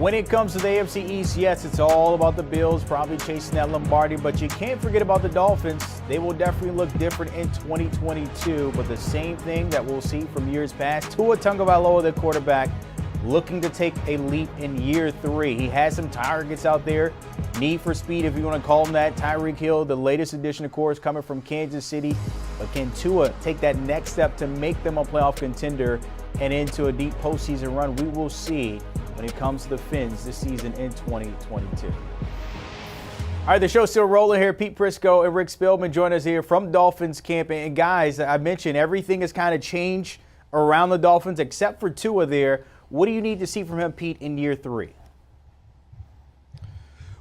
When it comes to the AFC East, yes, it's all about the Bills, probably chasing that Lombardi, but you can't forget about the Dolphins. They will definitely look different in 2022, but the same thing that we'll see from years past. Tua Tagovailoa, the quarterback, looking to take a leap in year 3. He has some targets out there. Need for speed, if you want to call him that. Tyreek Hill, the latest addition, of course, coming from Kansas City. But can Tua take that next step to make them a playoff contender and into a deep postseason run? We will see when it comes to the Fins this season in 2022. All right, the show's still rolling here. Pete Prisco and Rick Spielman join us here from Dolphins camp. And guys, I mentioned everything has kind of changed around the Dolphins except for Tua there. What do you need to see from him, Pete, in year 3?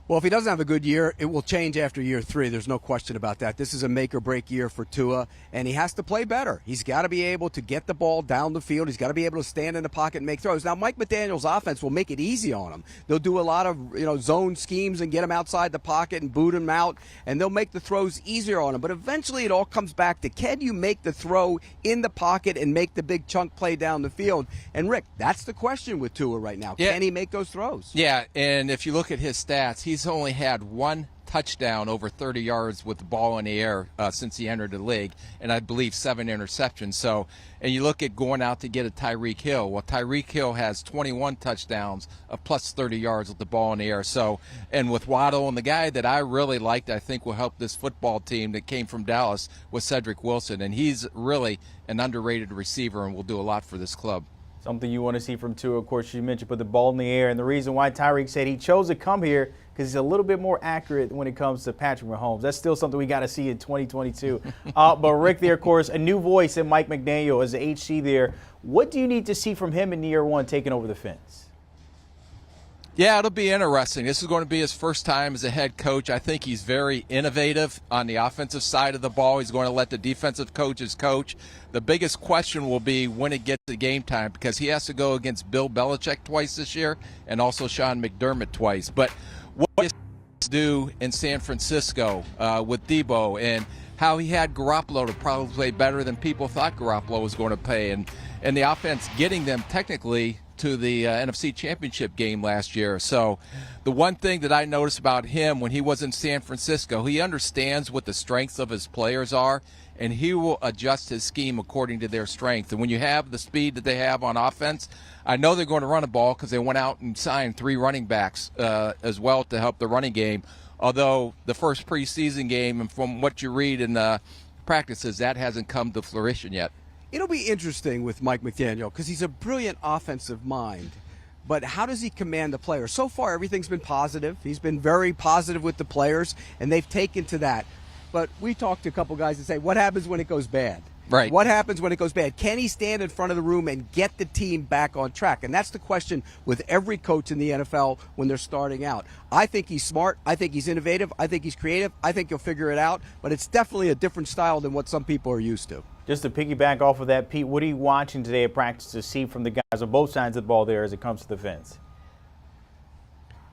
Well, if he doesn't have a good year, it will change after year 3. There's no question about that. This is a make-or-break year for Tua, and he has to play better. He's got to be able to get the ball down the field. He's got to be able to stand in the pocket and make throws. Now, Mike McDaniel's offense will make it easy on him. They'll do a lot of zone schemes and get him outside the pocket and boot him out, and they'll make the throws easier on him. But eventually it all comes back to, can you make the throw in the pocket and make the big chunk play down the field? And, Rick, that's the question with Tua right now. Yeah. Can he make those throws? Yeah, and if you look at his stats, he's only had one touchdown over 30 yards with the ball in the air since he entered the league, and I believe 7 interceptions. So, and you look at going out to get a Tyreek Hill. Well, Tyreek Hill has 21 touchdowns of plus 30 yards with the ball in the air. So, and with Waddle, and the guy that I really liked, I think will help this football team that came from Dallas, was Cedric Wilson, and he's really an underrated receiver and will do a lot for this club. Something you want to see from Tua, of course, you mentioned put the ball in the air, and the reason why Tyreek said he chose to come here because he's a little bit more accurate when it comes to Patrick Mahomes. That's still something we got to see in 2022. But Rick there, of course, a new voice in Mike McDaniel as the HC there. What do you need to see from him in year 1 taking over the Fins? Yeah, it'll be interesting. This is going to be his first time as a head coach. I think he's very innovative on the offensive side of the ball. He's going to let the defensive coaches coach. The biggest question will be when it gets to game time, because he has to go against Bill Belichick twice this year and also Sean McDermott twice. But what he do in San Francisco with Debo, and how he had Garoppolo to probably play better than people thought Garoppolo was going to play, and the offense getting them technically to the NFC Championship game last year. So the one thing that I noticed about him when he was in San Francisco, he understands what the strengths of his players are, and he will adjust his scheme according to their strength. And when you have the speed that they have on offense, I know they're going to run a ball because they went out and signed 3 running backs as well to help the running game. Although the first preseason game, and from what you read in the practices, that hasn't come to fruition yet. It'll be interesting with Mike McDaniel because he's a brilliant offensive mind. But how does he command the players? So far, everything's been positive. He's been very positive with the players, and they've taken to that. But we talked to a couple guys and say, what happens when it goes bad? Right. What happens when it goes bad? Can he stand in front of the room and get the team back on track? And that's the question with every coach in the NFL when they're starting out. I think he's smart. I think he's innovative. I think he's creative. I think he'll figure it out. But it's definitely a different style than what some people are used to. Just to piggyback off of that, Pete, what are you watching today at practice to see from the guys on both sides of the ball there as it comes to the Fins?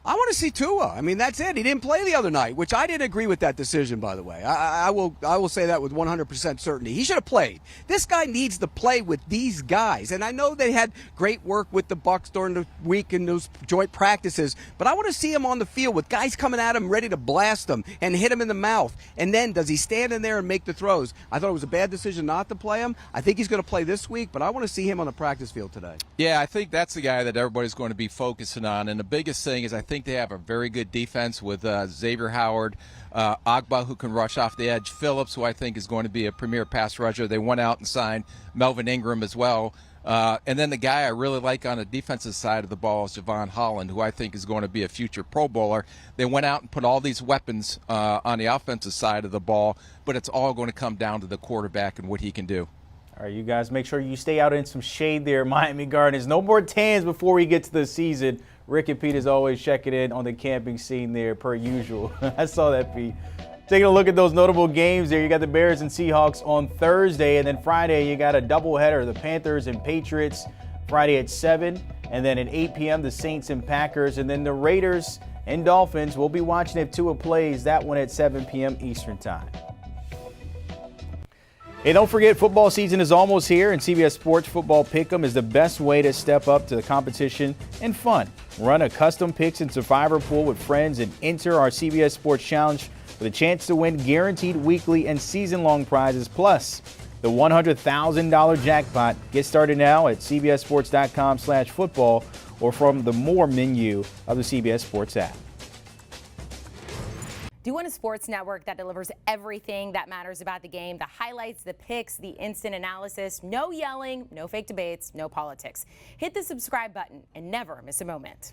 I want to see Tua. I mean, that's it. He didn't play the other night, which I didn't agree with that decision, by the way. I will say that with 100% certainty. He should have played. This guy needs to play with these guys. And I know they had great work with the Bucs during the week in those joint practices, but I want to see him on the field with guys coming at him ready to blast him and hit him in the mouth. And then does he stand in there and make the throws? I thought it was a bad decision not to play him. I think he's going to play this week, but I want to see him on the practice field today. Yeah, I think that's the guy that everybody's going to be focusing on. And the biggest thing is I think they have a very good defense with Xavier Howard, Agba, who can rush off the edge, Phillips, who I think is going to be a premier pass rusher. They went out and signed Melvin Ingram as well. And then the guy I really like on the defensive side of the ball is Javon Holland, who I think is going to be a future Pro Bowler. They went out and put all these weapons on the offensive side of the ball, but it's all going to come down to the quarterback and what he can do. All right, you guys make sure you stay out in some shade there, Miami Gardens. No more tans before we get to the season. Rick and Pete is always checking in on the camping scene there, per usual. I saw that, Pete. Taking a look at those notable games there. You got the Bears and Seahawks on Thursday, and then Friday you got a doubleheader, the Panthers and Patriots, Friday at 7, and then at 8 p.m. the Saints and Packers, and then the Raiders and Dolphins. We'll be watching if Tua plays, that one at 7 p.m. Eastern Time. Hey, don't forget, football season is almost here, and CBS Sports Football Pick'em is the best way to step up to the competition and fun. Run a custom picks and survivor pool with friends and enter our CBS Sports Challenge with a chance to win guaranteed weekly and season-long prizes, plus the $100,000 jackpot. Get started now at cbssports.com/football or from the More menu of the CBS Sports app. Do you want a sports network that delivers everything that matters about the game? The highlights, the picks, the instant analysis, no yelling, no fake debates, no politics. Hit the subscribe button and never miss a moment.